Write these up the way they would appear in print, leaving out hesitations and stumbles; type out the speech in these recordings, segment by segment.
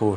4۔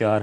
4۔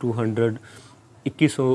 2100